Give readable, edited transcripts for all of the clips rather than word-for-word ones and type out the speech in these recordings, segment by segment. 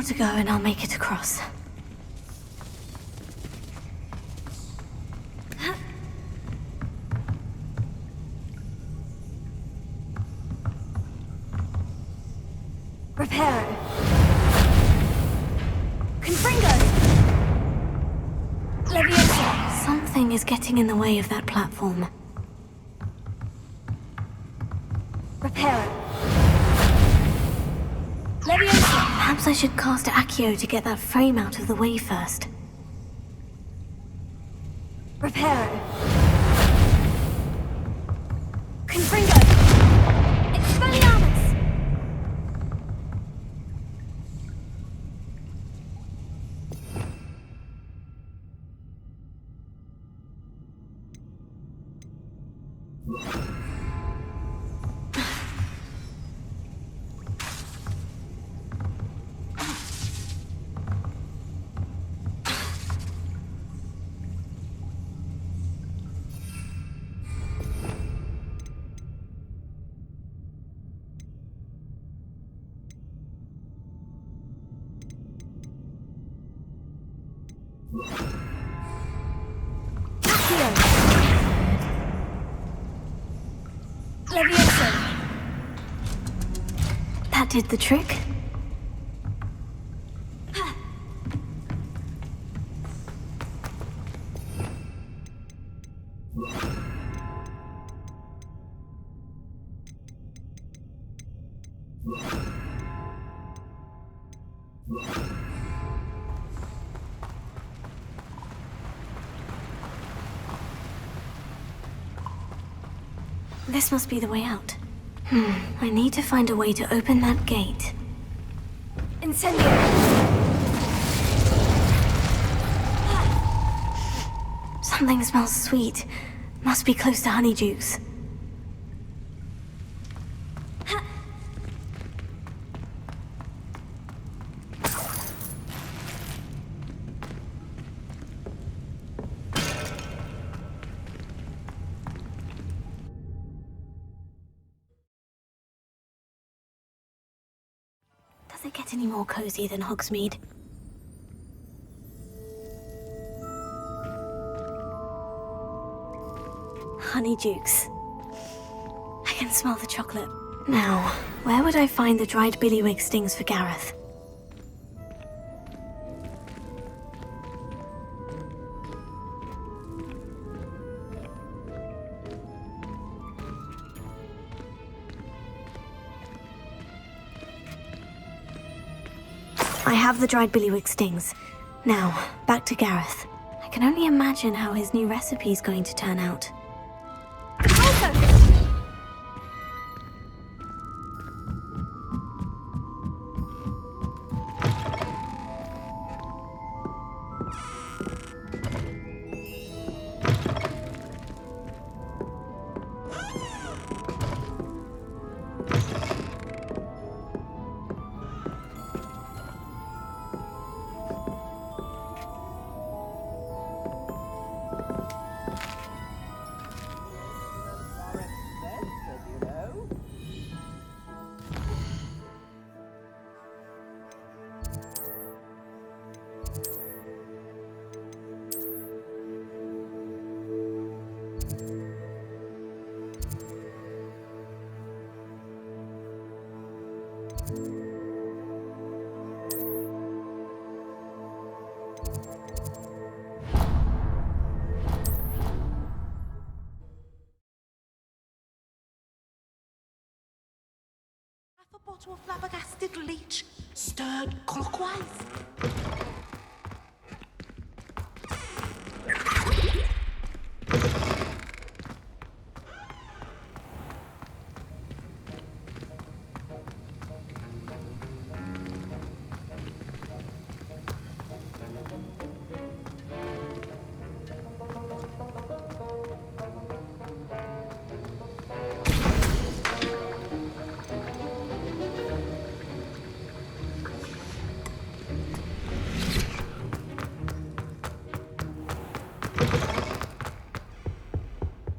to go and I'll make it across. Reparo. Confringo! Leviosa! Something is getting in the way of that platform. Reparo. Leviosa! Perhaps I should cast Accio to get that frame out of the way first. Reparo. Confringo! Expelliarmus! Leviosa! That did the trick. This must be the way out. I need to find a way to open that gate. Incendio! Something smells sweet. Must be close to Honeydukes. Does it get any more cozy than Hogsmeade? Honeydukes. I can smell the chocolate. Now, where would I find the dried billywig stings for Gareth? I have the dried billywig stings. Now, back to Gareth. I can only imagine how his new recipe is going to turn out. A bottle of flabbergasted leech, stirred clockwise.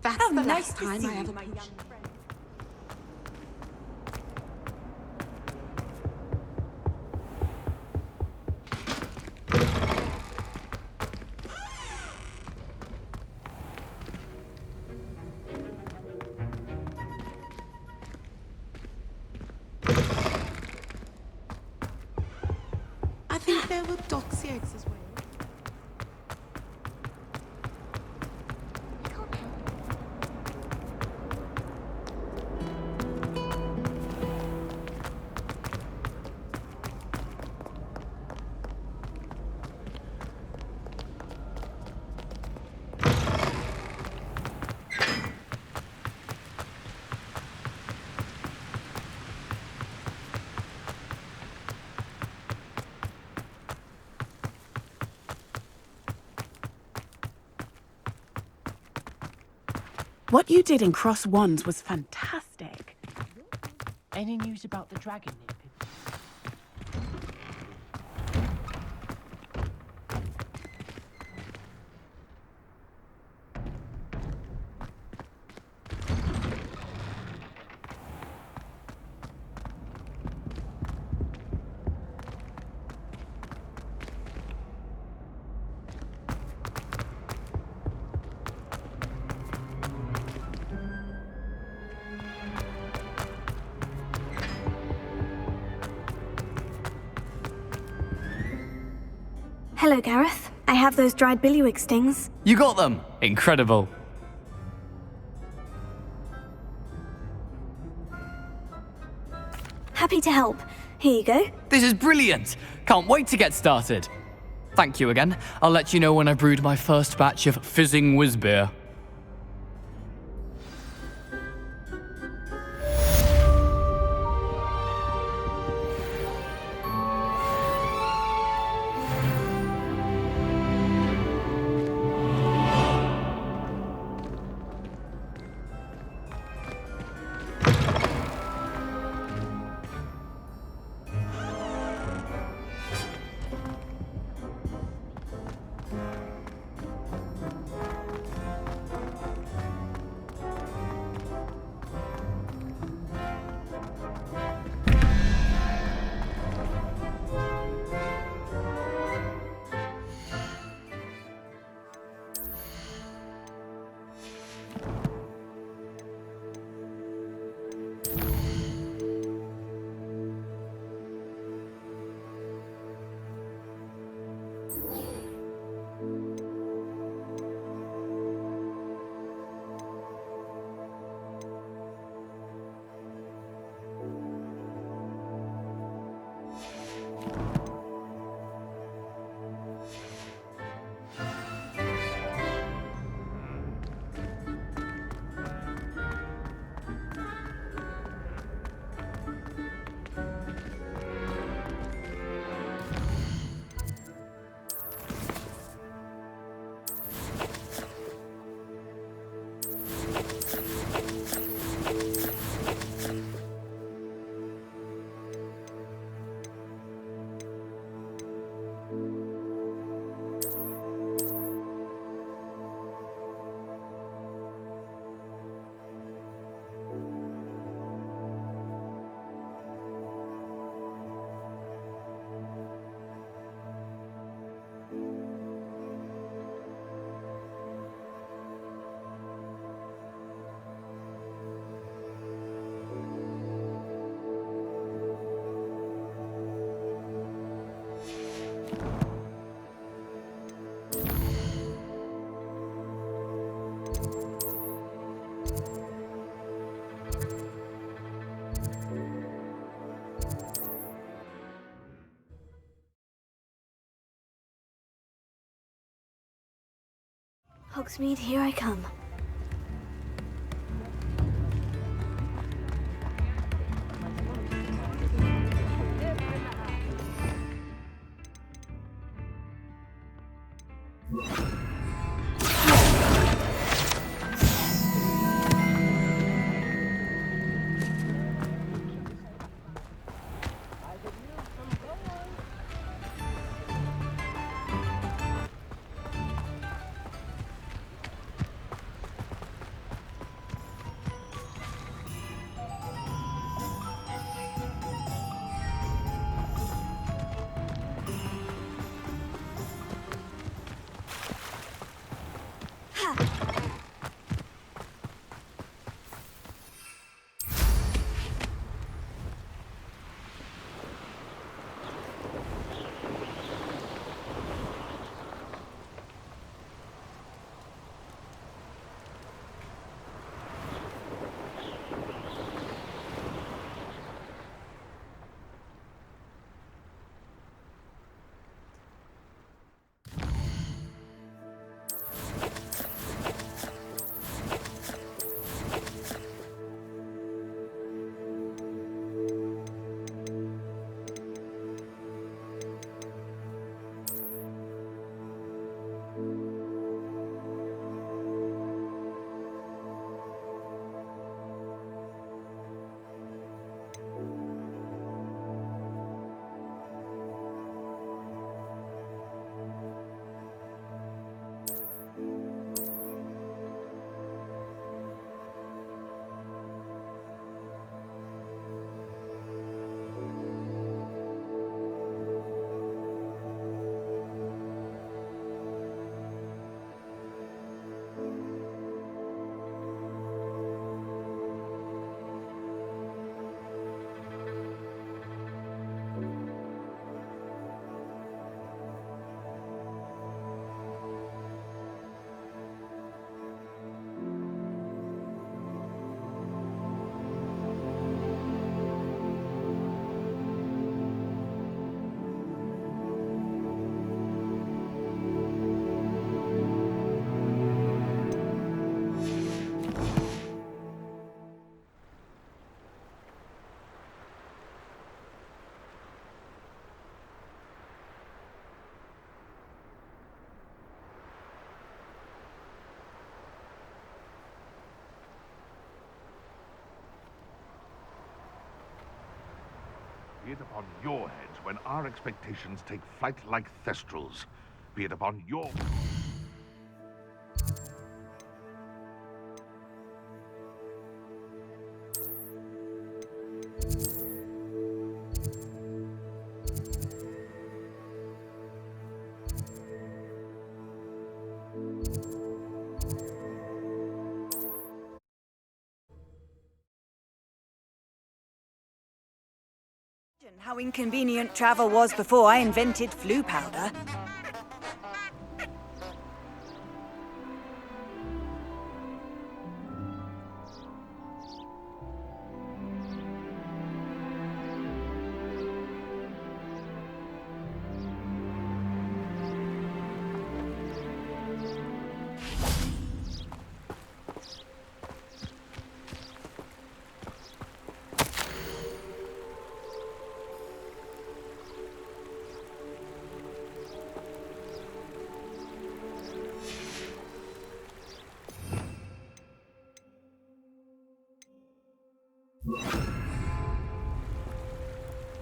That's the last time I ever... there were dogs eggs as well. I can't help. What you did in Cross Wands was fantastic. Any news about the dragon nip? Hello, Gareth. I have those dried billywig stings. You got them! Incredible. Happy to help. Here you go. This is brilliant! Can't wait to get started. Thank you again. I'll let you know when I brewed my first batch of fizzing whiz beer. Hogsmeade, here I come. Be it upon your heads when our expectations take flight like thestrals. Be it upon your... How inconvenient travel was before I invented flu powder.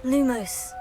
Lumos.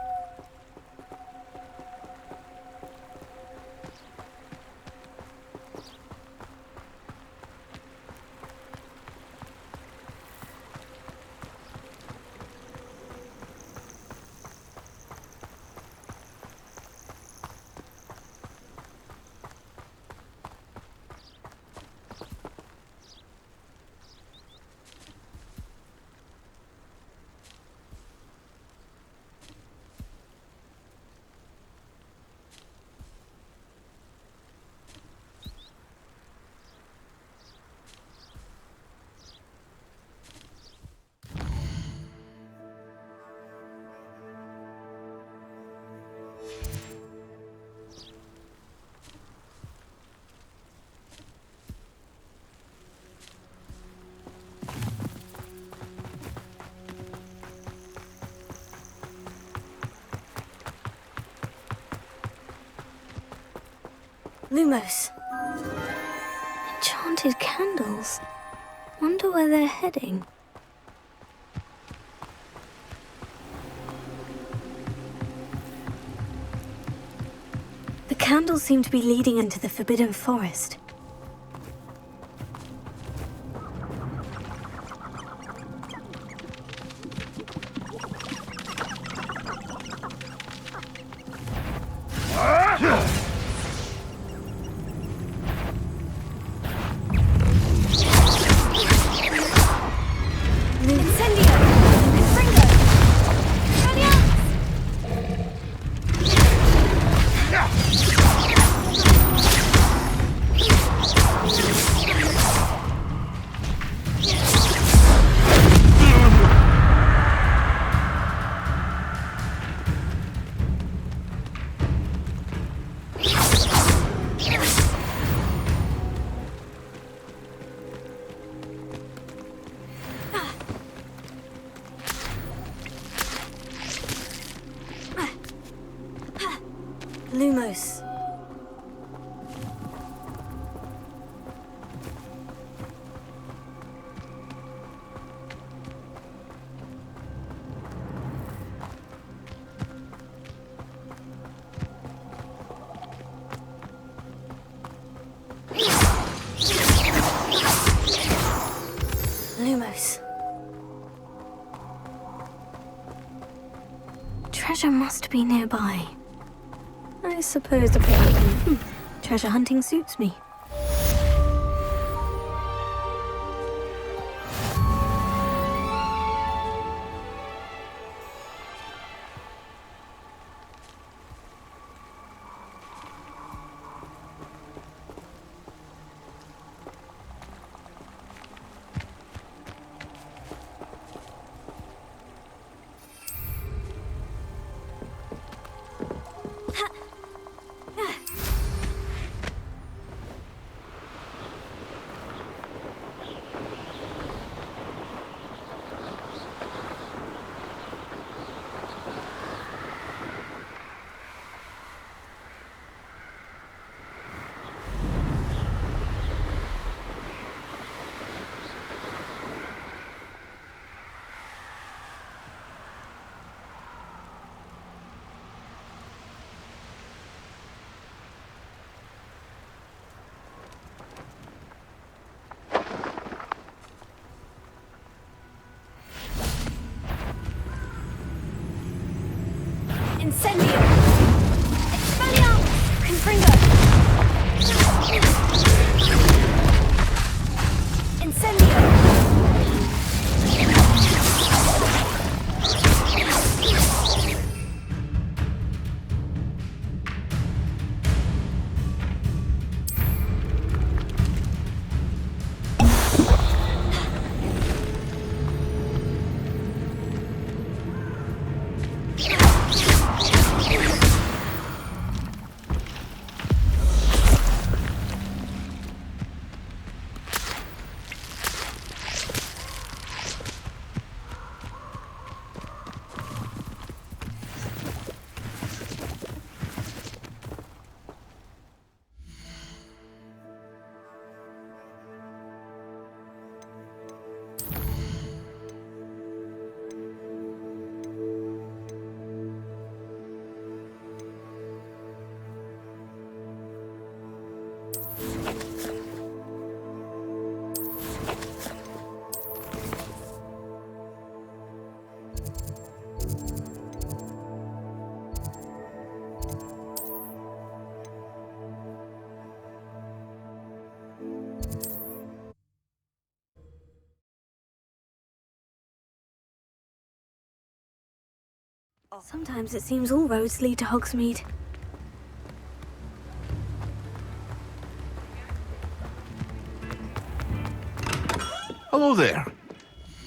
Lumos. Enchanted candles. Wonder where they're heading. The candles seem to be leading into the Forbidden Forest. Lumos. Lumos. Treasure must be nearby. I suppose the plan. Treasure hunting suits me. Incendio! Expelliarmus! Confringo! Incendio! Sometimes it seems all roads lead to Hogsmeade. Hello there.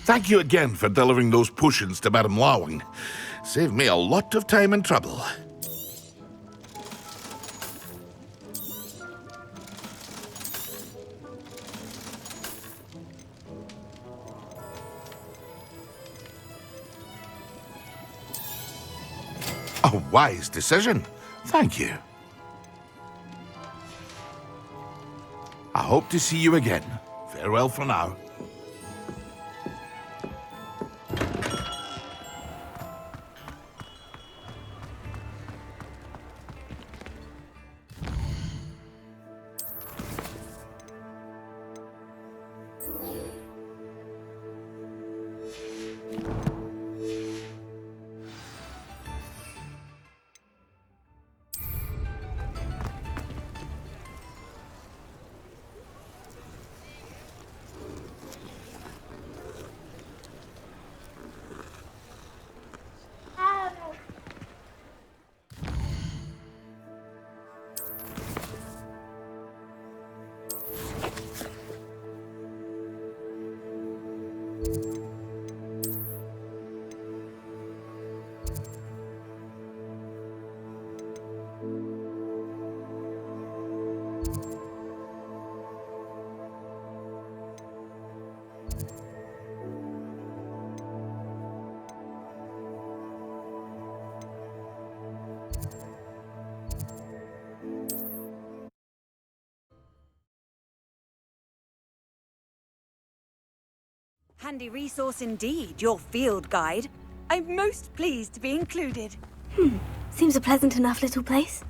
Thank you again for delivering those potions to Madame Lawing. Saved me a lot of time and trouble. A wise decision. Thank you. I hope to see you again. Farewell for now. Handy resource indeed, your field guide. I'm most pleased to be included. Seems a pleasant enough little place.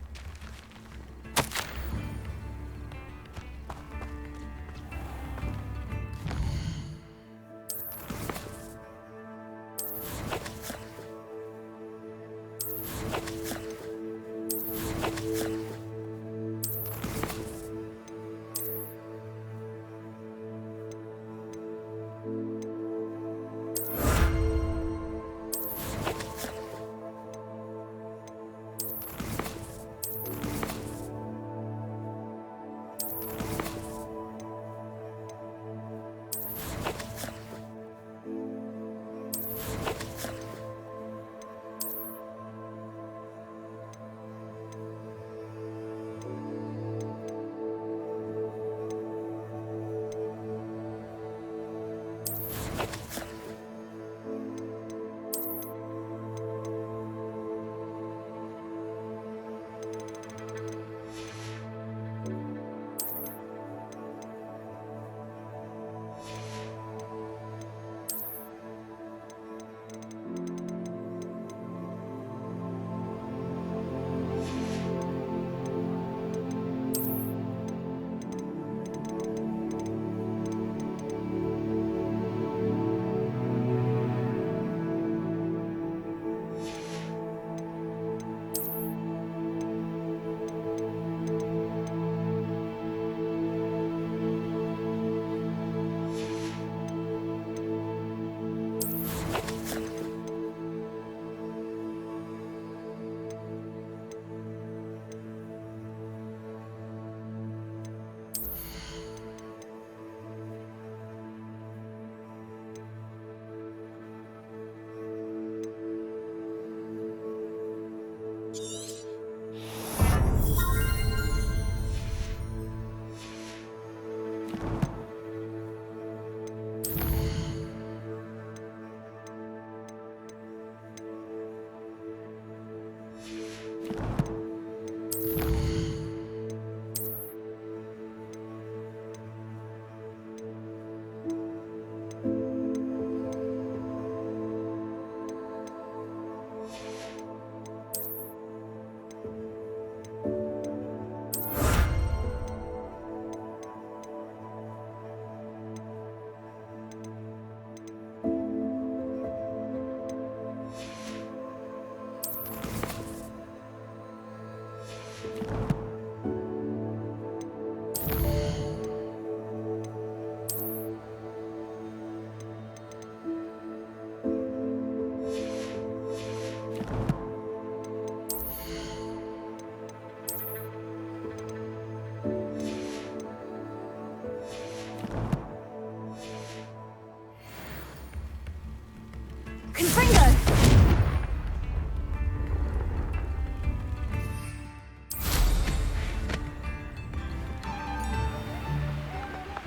Confringo!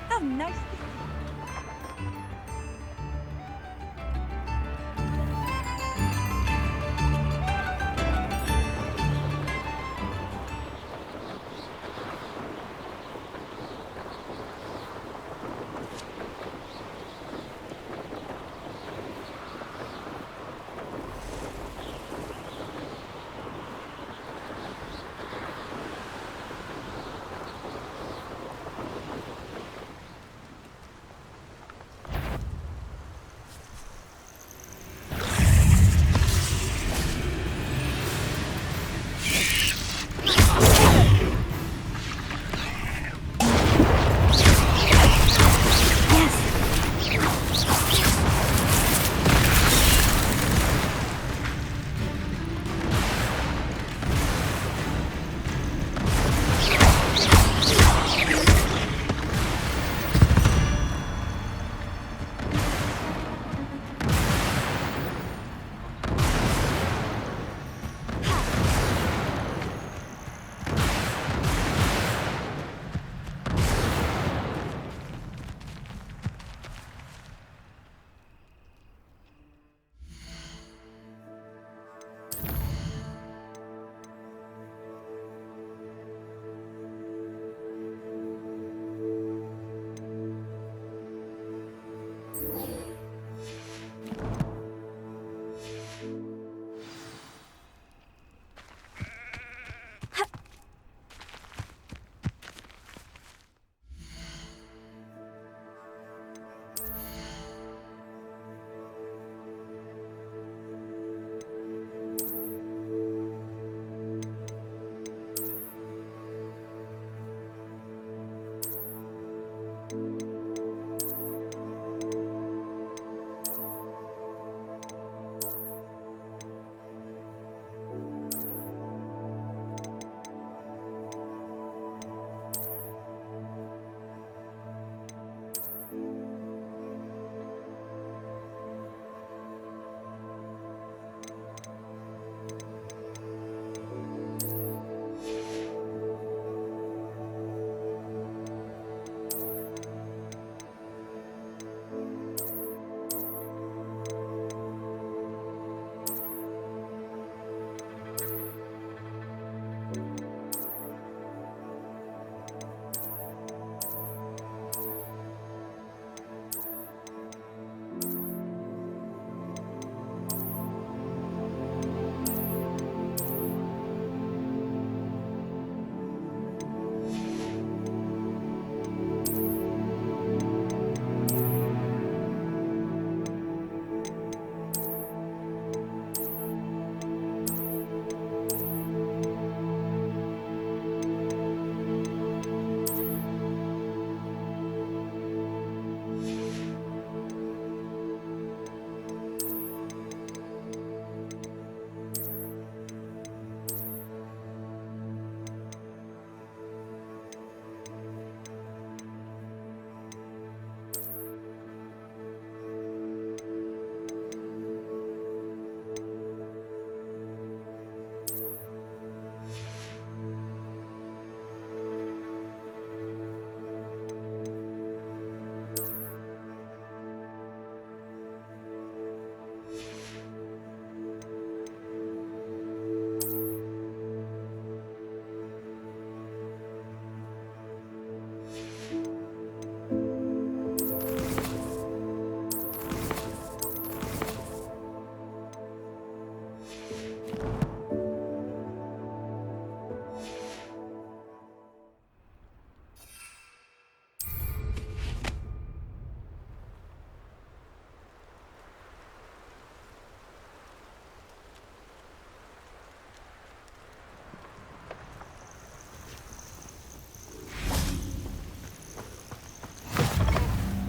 How nice.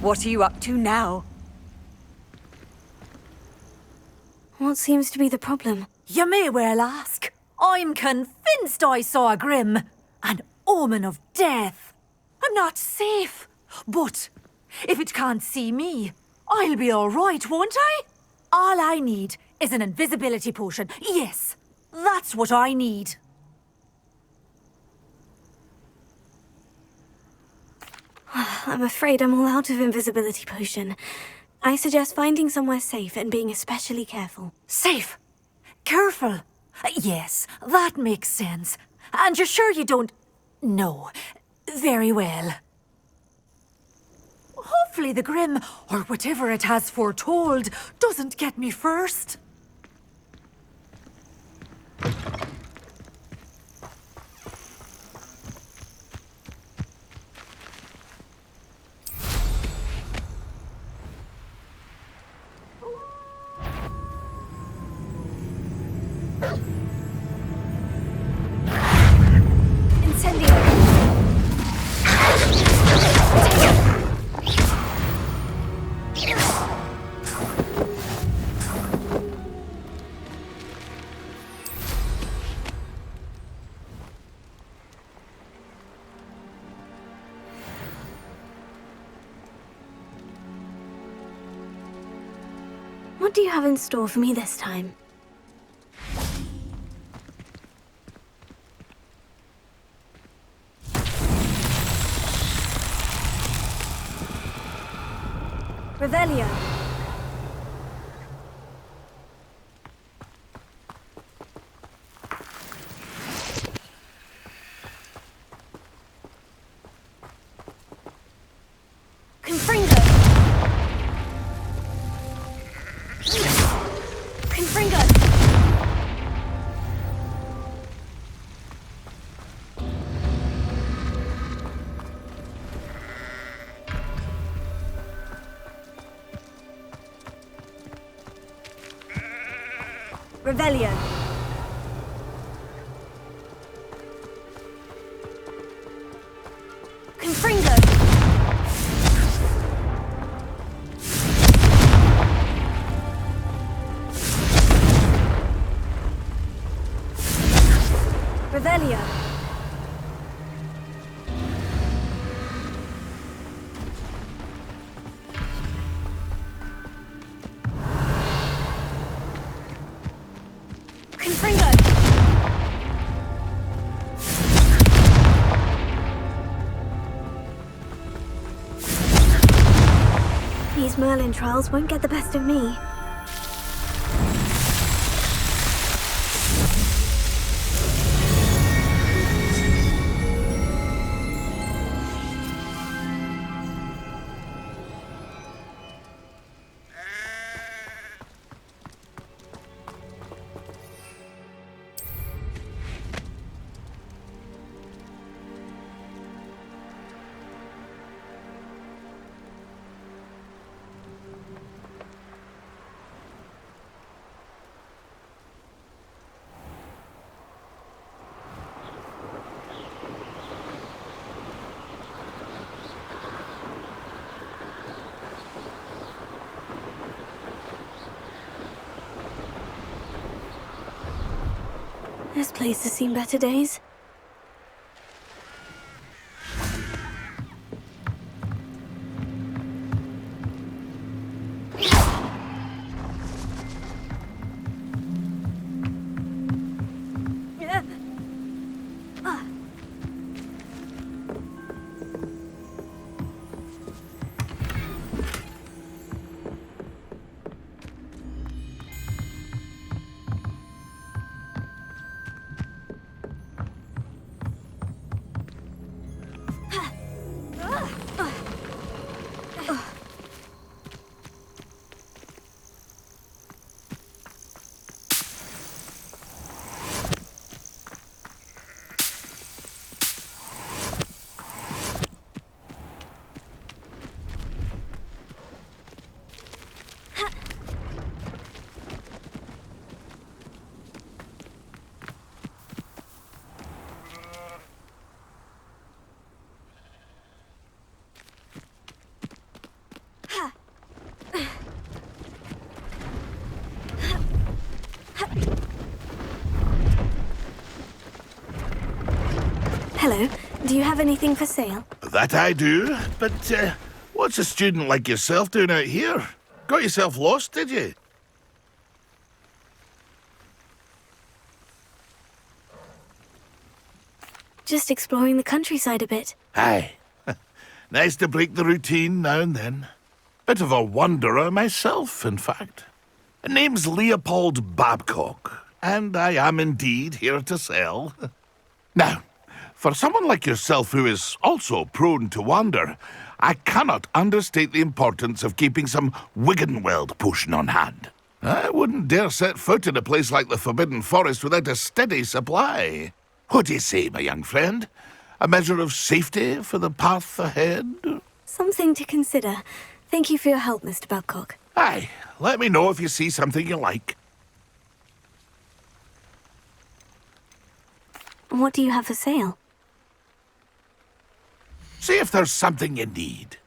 What are you up to now? What seems to be the problem? You may well ask. I'm convinced I saw a grim, an omen of death. I'm not safe, but if it can't see me, I'll be all right, won't I? All I need is an invisibility potion. Yes, that's what I need. I'm afraid I'm all out of invisibility potion. I suggest finding somewhere safe and being especially careful. Safe. Careful. Yes, that makes sense. And you're sure you don't... No. Very well. Hopefully the Grim, or whatever it has foretold, doesn't get me first. Incendio! What do you have in store for me this time? Revelio. Confringo. Confringo. Revelio. Confringo. Revelio. Confringo. These Merlin trials won't get the best of me. This place has seen better days. Hello. Do you have anything for sale? That I do, but what's a student like yourself doing out here? Got yourself lost, did you? Just exploring the countryside a bit. Aye. Nice to break the routine now and then. Bit of a wanderer myself, in fact. Name's Leopold Babcock, and I am indeed here to sell. Now, for someone like yourself who is also prone to wander, I cannot understate the importance of keeping some Wiggenweld potion on hand. I wouldn't dare set foot in a place like the Forbidden Forest without a steady supply. What do you say, my young friend? A measure of safety for the path ahead? Something to consider. Thank you for your help, Mr. Babcock. Aye, let me know if you see something you like. What do you have for sale? See if there's something you need.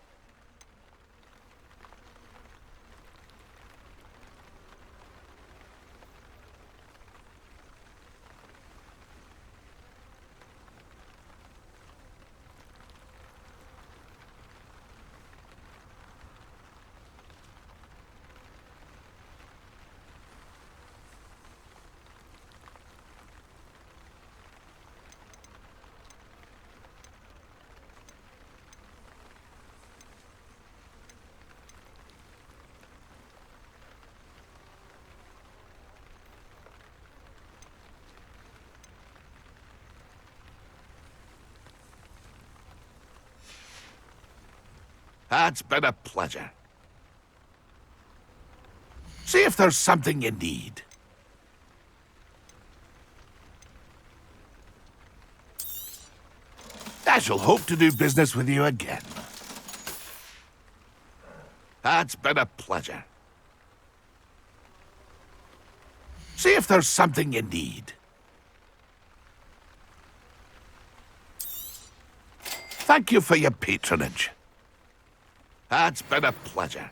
It's been a pleasure. See if there's something you need. I shall hope to do business with you again. It's been a pleasure. See if there's something you need. Thank you for your patronage. It's been a pleasure.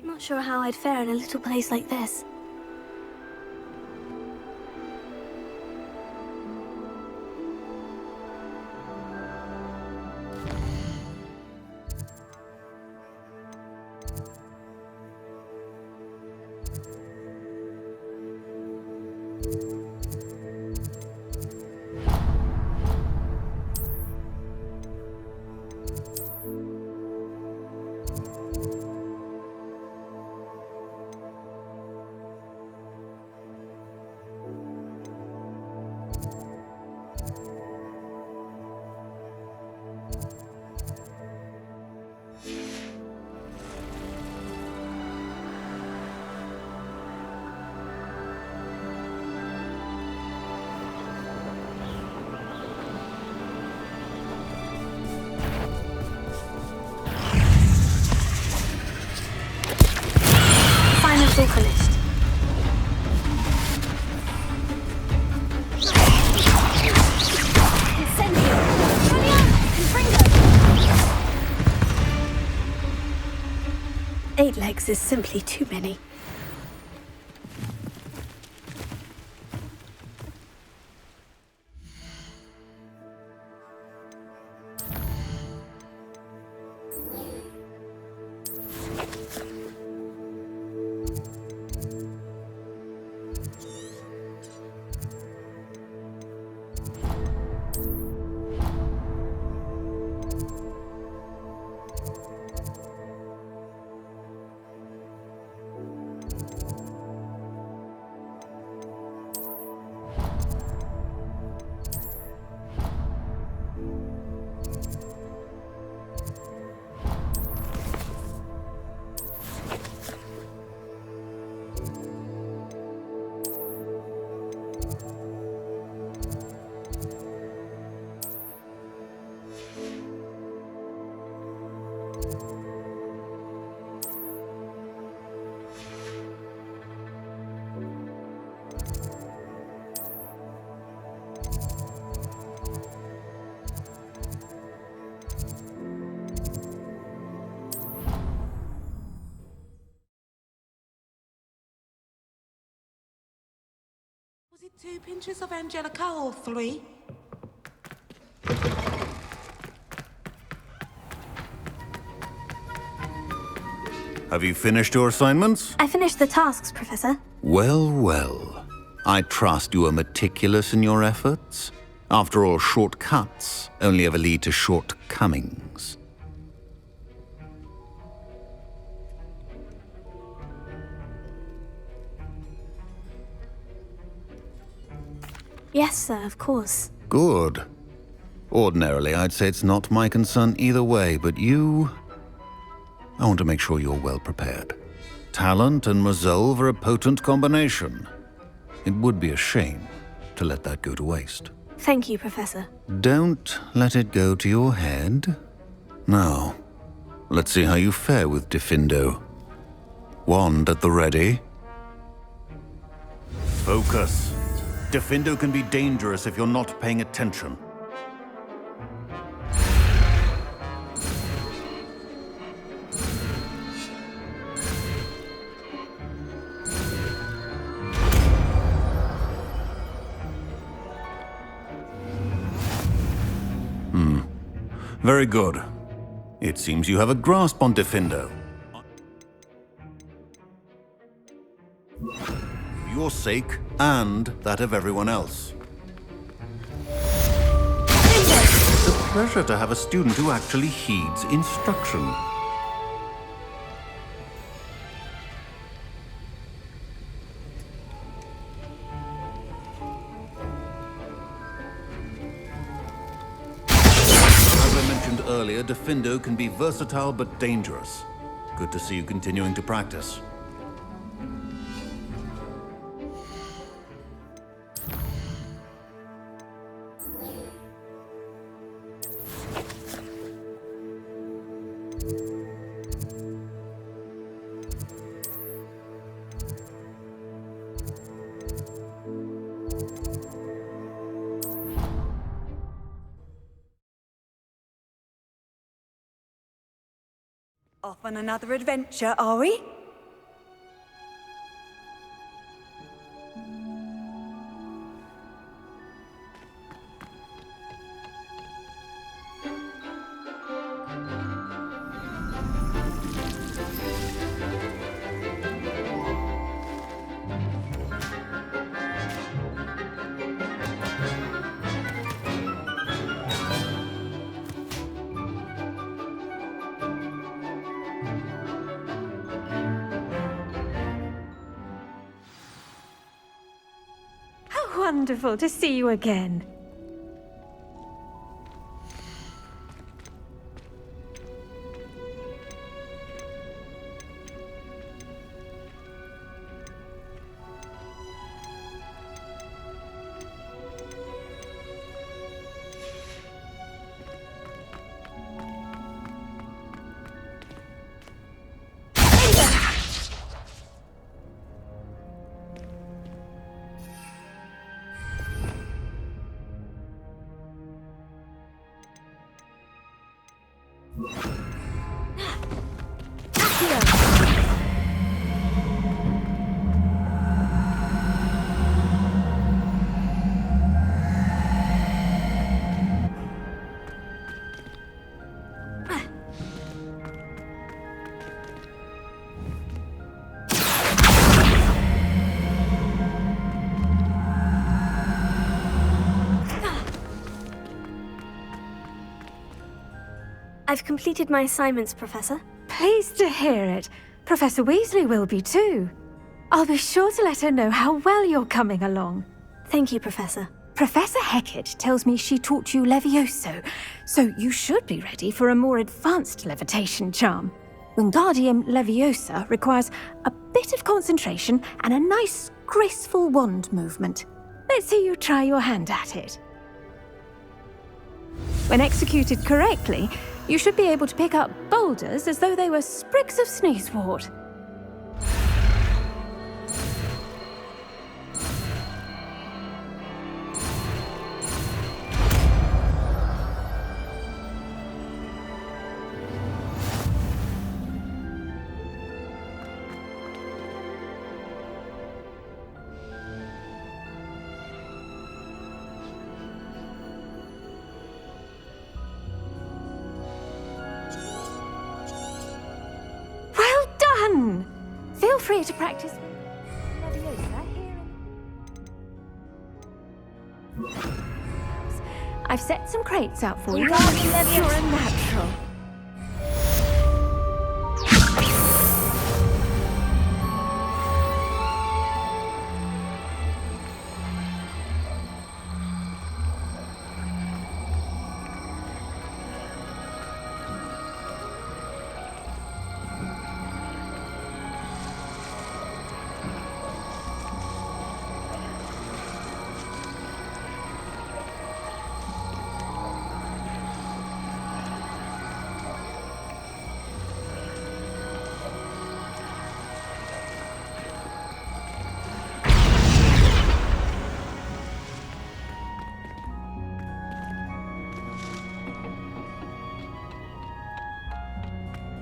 Not sure how I'd fare in a little place like this. It's all finished. Incendio! Confringo! 8 legs is simply too many. 2 pinches of Angelica or 3? Have you finished your assignments? I finished the tasks, Professor. Well, well. I trust you are meticulous in your efforts. After all, shortcuts only ever lead to shortcomings. Yes, sir, of course. Good. Ordinarily, I'd say it's not my concern either way, but you... I want to make sure you're well prepared. Talent and resolve are a potent combination. It would be a shame to let that go to waste. Thank you, Professor. Don't let it go to your head. Now, let's see how you fare with Diffindo. Wand at the ready. Focus. Diffindo can be dangerous if you're not paying attention. Very good. It seems you have a grasp on Diffindo. For your sake, and that of everyone else. It's a pleasure to have a student who actually heeds instruction. Earlier, Diffindo can be versatile but dangerous. Good to see you continuing to practice. Off on another adventure, are we? Wonderful to see you again. I've completed my assignments, Professor. Pleased to hear it. Professor Weasley will be too. I'll be sure to let her know how well you're coming along. Thank you, Professor. Professor Hecat tells me she taught you Levioso, so you should be ready for a more advanced levitation charm. Wingardium Leviosa requires a bit of concentration and a nice, graceful wand movement. Let's see you try your hand at it. When executed correctly, you should be able to pick up boulders as though they were sprigs of sneezewort. free to practice Leviosa here in... I've set some crates out for you. You're a natural.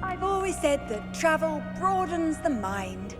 I've always said that travel broadens the mind.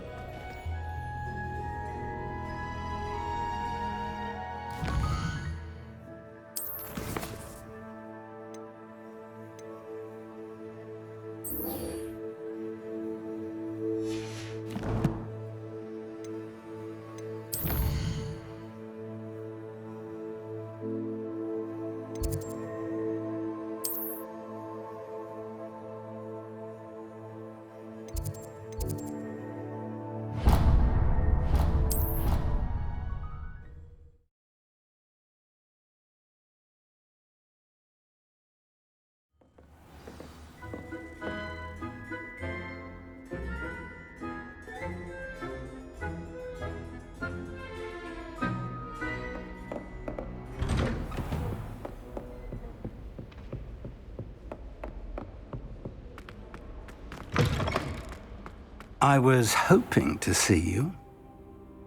I was hoping to see you.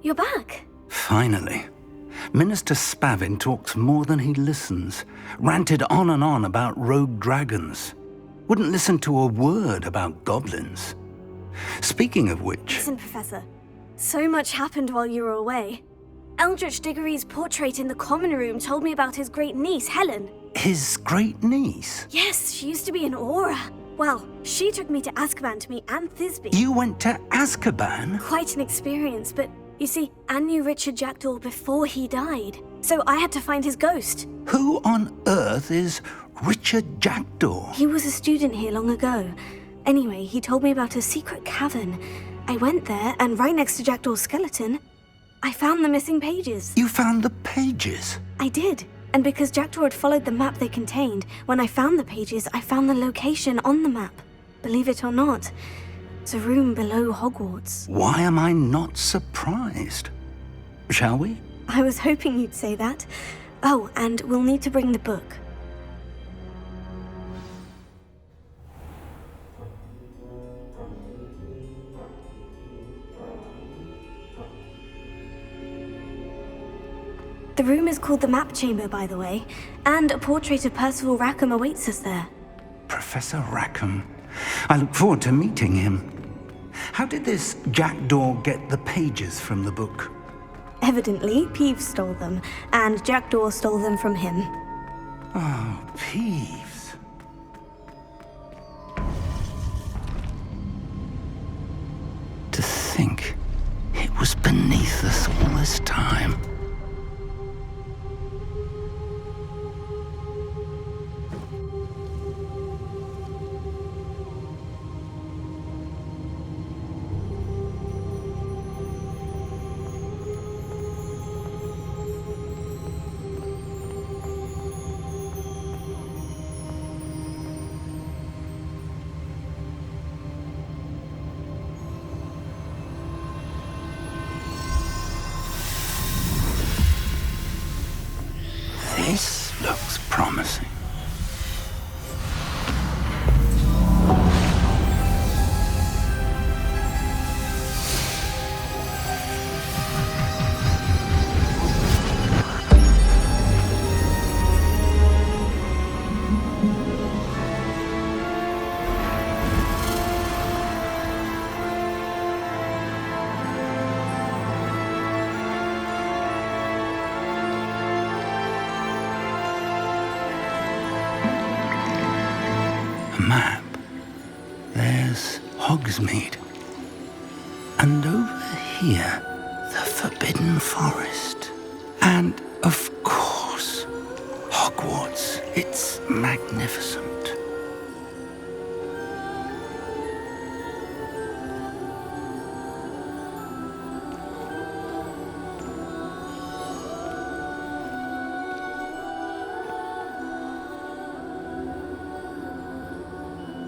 You're back. Finally. Minister Spavin talks more than he listens. Ranted on and on about rogue dragons. Wouldn't listen to a word about goblins. Speaking of which... Listen, Professor. So much happened while you were away. Eldritch Diggory's portrait in the common room told me about his great niece, Helen. His great niece? Yes, she used to be an Aura. Well, she took me to Azkaban to meet Anne Thisbe. You went to Azkaban? Quite an experience, but you see, Anne knew Richard Jackdaw before he died. So I had to find his ghost. Who on earth is Richard Jackdaw? He was a student here long ago. Anyway, he told me about a secret cavern. I went there, and right next to Jackdaw's skeleton, I found the missing pages. You found the pages? I did. And because Jackdaw had followed the map they contained, when I found the pages, I found the location on the map. Believe it or not, it's a room below Hogwarts. Why am I not surprised? Shall we? I was hoping you'd say that. Oh, and we'll need to bring the book. The room is called the Map Chamber, by the way, and a portrait of Percival Rackham awaits us there. Professor Rackham. I look forward to meeting him. How did this Jackdaw get the pages from the book? Evidently, Peeves stole them, and Jackdaw stole them from him. Oh, Peeves. To think it was beneath us all this time. This looks promising. Map. There's Hogsmeade. And here, the Forbidden Forest. And, of course, Hogwarts. It's magnificent.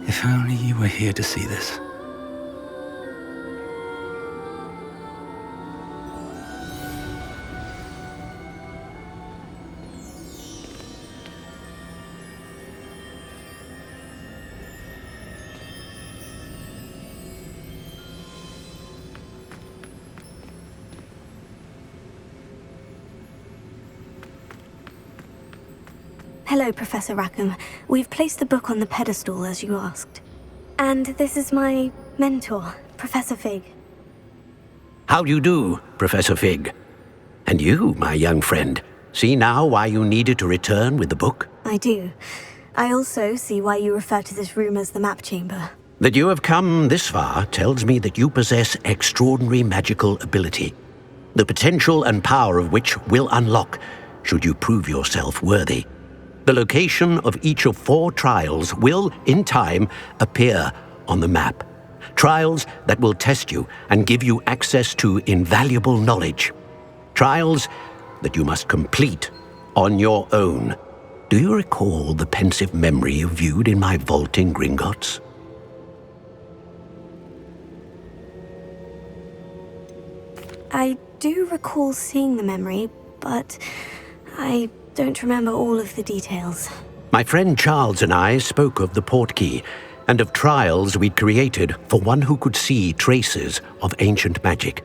If only you were here to see this. Hello, Professor Rackham. We've placed the book on the pedestal as you asked. And this is my mentor, Professor Fig. How do you do, Professor Fig? And you, my young friend, see now why you needed to return with the book? I do. I also see why you refer to this room as the map chamber. That you have come this far tells me that you possess extraordinary magical ability, the potential and power of which will unlock should you prove yourself worthy. The location of each of 4 trials will, in time, appear on the map. Trials that will test you and give you access to invaluable knowledge. Trials that you must complete on your own. Do you recall the pensive memory you viewed in my vault in Gringotts? I do recall seeing the memory, but I don't remember all of the details. My friend Charles and I spoke of the portkey and of trials we'd created for one who could see traces of ancient magic.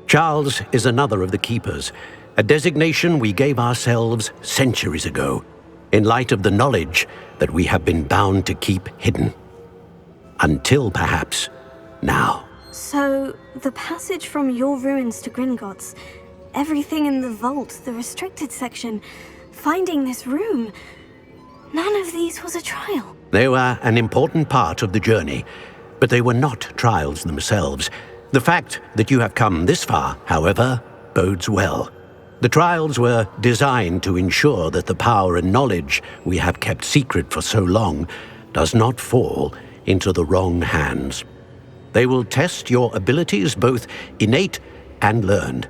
Charles is another of the keepers, a designation we gave ourselves centuries ago, in light of the knowledge that we have been bound to keep hidden. Until perhaps now. So, the passage from your ruins to Gringotts, everything in the vault, the restricted section, finding this room, none of these was a trial. They were an important part of the journey, but they were not trials themselves. The fact that you have come this far, however, bodes well. The trials were designed to ensure that the power and knowledge we have kept secret for so long does not fall into the wrong hands. They will test your abilities, both innate and learned.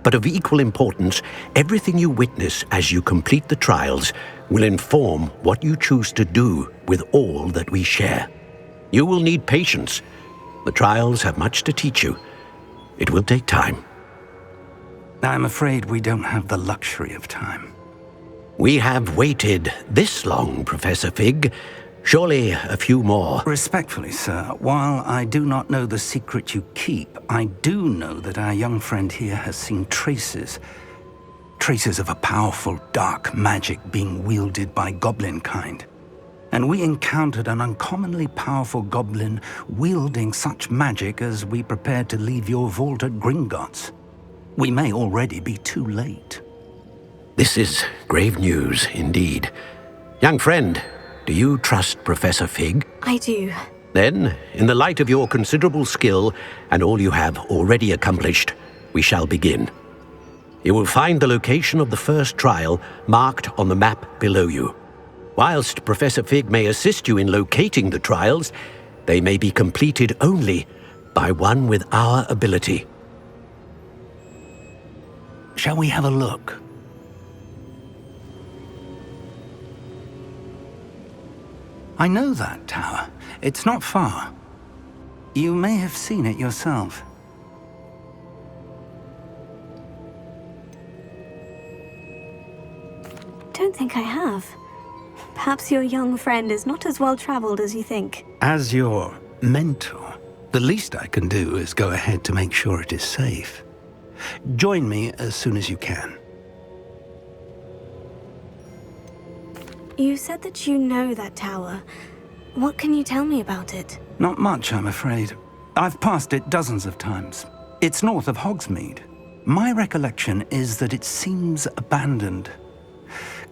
But of equal importance, everything you witness as you complete the trials will inform what you choose to do with all that we share. You will need patience. The trials have much to teach you. It will take time. I'm afraid we don't have the luxury of time. We have waited this long, Professor Fig. Surely a few more. Respectfully, sir, while I do not know the secret you keep, I do know that our young friend here has seen traces of a powerful dark magic being wielded by goblin kind. And we encountered an uncommonly powerful goblin wielding such magic as we prepared to leave your vault at Gringotts. We may already be too late. This is grave news indeed. Young friend, do you trust Professor Fig? I do. Then, in the light of your considerable skill and all you have already accomplished, we shall begin. You will find the location of the first trial marked on the map below you. Whilst Professor Fig may assist you in locating the trials, they may be completed only by one with our ability. Shall we have a look? I know that tower. It's not far. You may have seen it yourself. Don't think I have. Perhaps your young friend is not as well traveled as you think. As your mentor, the least I can do is go ahead to make sure it is safe. Join me as soon as you can. You said that you know that tower. What can you tell me about it? Not much, I'm afraid. I've passed it dozens of times. It's north of Hogsmeade. My recollection is that it seems abandoned.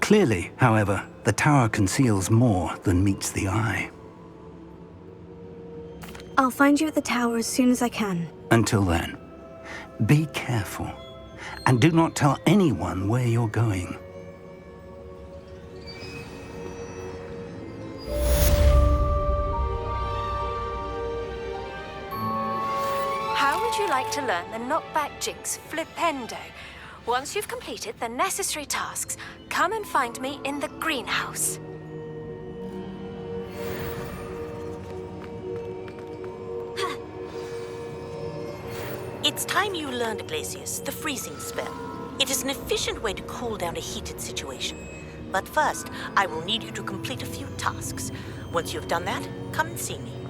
Clearly, however, the tower conceals more than meets the eye. I'll find you at the tower as soon as I can. Until then, Be careful, and do not tell anyone where you're going. How would you like to learn the knockback jinx flipendo? Once you've completed the necessary tasks, come and find me in the greenhouse. It's time you learned, Glacius, the freezing spell. It is an efficient way to cool down a heated situation. But first, I will need you to complete a few tasks. Once you've done that, come and see me.